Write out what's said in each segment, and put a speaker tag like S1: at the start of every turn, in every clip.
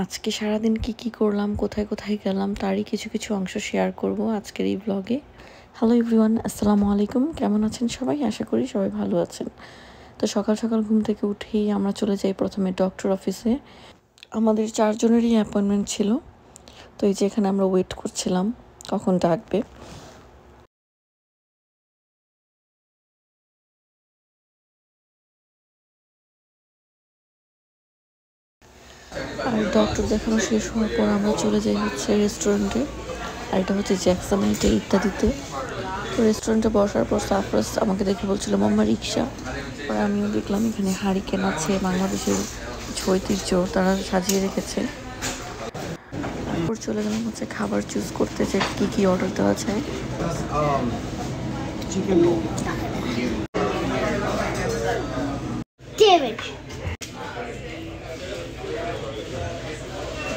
S1: আজকে সারাদিন কি করলাম, কোথায় কোথায় গেলাম তারই কিছু কিছু অংশ শেয়ার করব আজকের এই ব্লগে। হ্যালো এভরিওয়ান, আসসালামু আলাইকুম। কেমন আছেন সবাই? আশা করি সবাই ভালো আছেন। তো সকাল সকাল ঘুম থেকে উঠেই আমরা চলে যাই প্রথমে ডক্টর অফিসে। আমাদের 4 জনেরই অ্যাপয়েন্টমেন্ট ছিল। তো এই যে এখানে আমরা ওয়েট করছিলাম কখন ডাকবে। আর ডক্টর দেখানো শেষ হওয়ার পর আমরা চলে যাই হচ্ছে রেস্টুরেন্টে। আর এটা হচ্ছে জ্যাকসনাইটে ইত্যাদিতে। তো রেস্টুরেন্টে বসার পর সারপ্রাইজ আমাকে দেখে বলছিল মাম্মা রিক্সা। পরে আমিও দেখলাম এখানে হারিকেন আছে, বাংলাদেশের কিছু ঐতিহ্য তারা সাজিয়ে রেখেছে। তারপর চলে গেলাম হচ্ছে খাবার চুজ করতে, যে কি অর্ডার দেওয়া যায়।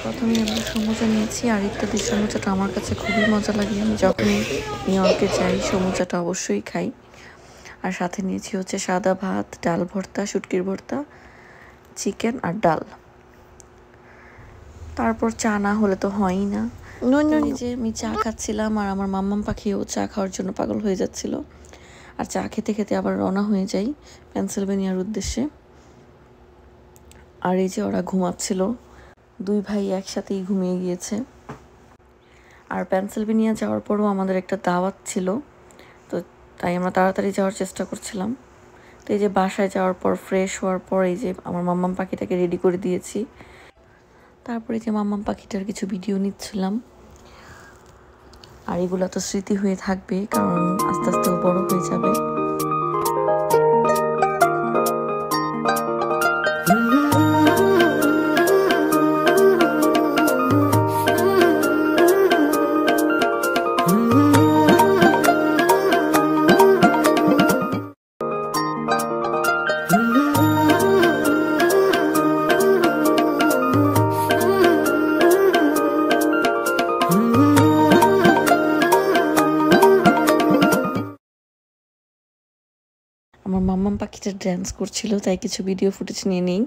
S1: প্রথমে আমরা সমুচা নিয়েছি, আর ইত্যাদির সমুচাটা আমার কাছে খুবই মজা লাগে। আমি যখনই নিউ ইয়র্কে যাই সমুচাটা অবশ্যই খাই। আর সাথে নিয়েছি হচ্ছে সাদা ভাত, ডাল ভর্তা, শুটকির ভর্তা, চিকেন আর ডাল। তারপর চা না হলে তো হয়ই না। যে আমি চা খাচ্ছিলাম আর আমার মাম্মাম পাখিও চা খাওয়ার জন্য পাগল হয়ে যাচ্ছিল। আর চা খেতে খেতে আবার রওনা হয়ে যাই পেনসিলভেনিয়ার উদ্দেশ্যে। আর এই যে ওরা ঘুমাচ্ছিল, 2 ভাই একসাথেই ঘুমিয়ে গিয়েছে। আর পেনসিলভেনিয়া যাওয়ার পরও আমাদের একটা দাওয়াত ছিল, তো তাই আমরা তাড়াতাড়ি যাওয়ার চেষ্টা করছিলাম। তো এই যে বাসায় যাওয়ার পর ফ্রেশ হওয়ার পর এই যে আমার মাম্মাম পাখিটাকে রেডি করে দিয়েছি। তারপরে যে মাম্মাম পাখিটার কিছু ভিডিও নিচ্ছিলাম। আর এগুলো তো স্মৃতি হয়ে থাকবে, কারণ আস্তে আস্তে বড় হয়ে যাবে। আমার মাম্মাম পাখিটা ড্যান্স করছিল, তাই কিছু ভিডিও ফুটেজ নিয়ে নেই।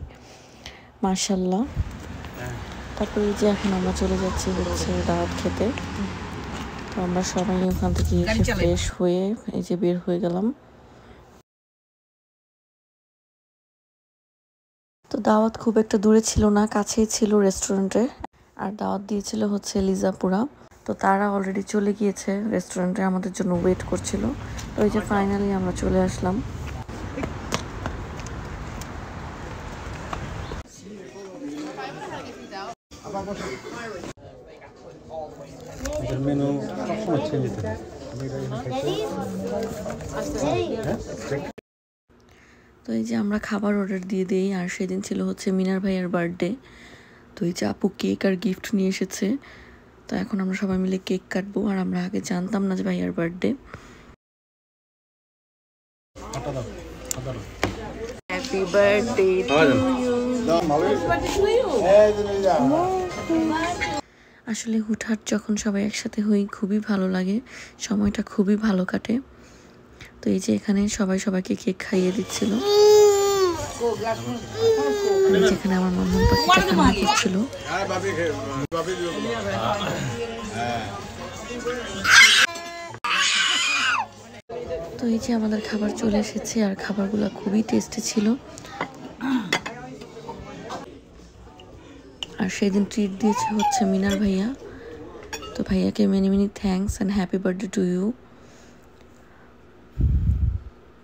S1: মাশাআল্লাহ। তারপরে যে এখন আমরা চলে যাচ্ছি হচ্ছে দাওয়াত খেতে। তো আমরা সবাই ওখান থেকে এসে ফ্রেশ হয়ে এই যে বের হয়ে গেলাম। তো দাওয়াত খুব একটা দূরে ছিল না, কাছেই ছিল রেস্টুরেন্টে। আর দাওয়াত দিয়েছিল হচ্ছে লিজাপুরা। তো তারা অলরেডি চলে গিয়েছে রেস্টুরেন্টে, আমাদের জন্য ওয়েট করছিল। তো এই যে ফাইনালি আমরা চলে আসলাম। তো এই যে আমরা খাবার অর্ডার দিয়ে দিই। আর সেদিন ছিল হচ্ছে মিনার ভাইয়ের বার্থডে। তো এই যে আপু কেক আর গিফট নিয়ে এসেছে। তো এখন আমরা সবাই মিলে কেক কাটবো। আর আমরা আগে জানতাম না যে ভাইয়ার birthday. Happy birthday to you. আসলে হুটহাট যখন সবাই একসাথে হই খুবই ভালো লাগে, সময়টা খুবই ভালো কাটে। তো এই যে এখানে সবাই সবাইকে কেক খাইয়ে দিচ্ছিল। যেখানে আমার মাম্মাম পাখিটা কান্না করছিল। তো এই যে আমাদের খাবার চলে এসেছে, আর খাবারগুলো খুবই টেস্টি ছিল। আর সেদিন ট্রিট দিয়েছে হচ্ছে মিনার ভাইয়া। তো ভাইয়াকে many many thanks and happy birthday to you.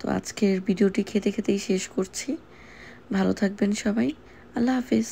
S1: তো আজকের ভিডিওটি খেতে খেতেই শেষ করছি। ভালো থাকবেন সবাই। আল্লাহ হাফিজ।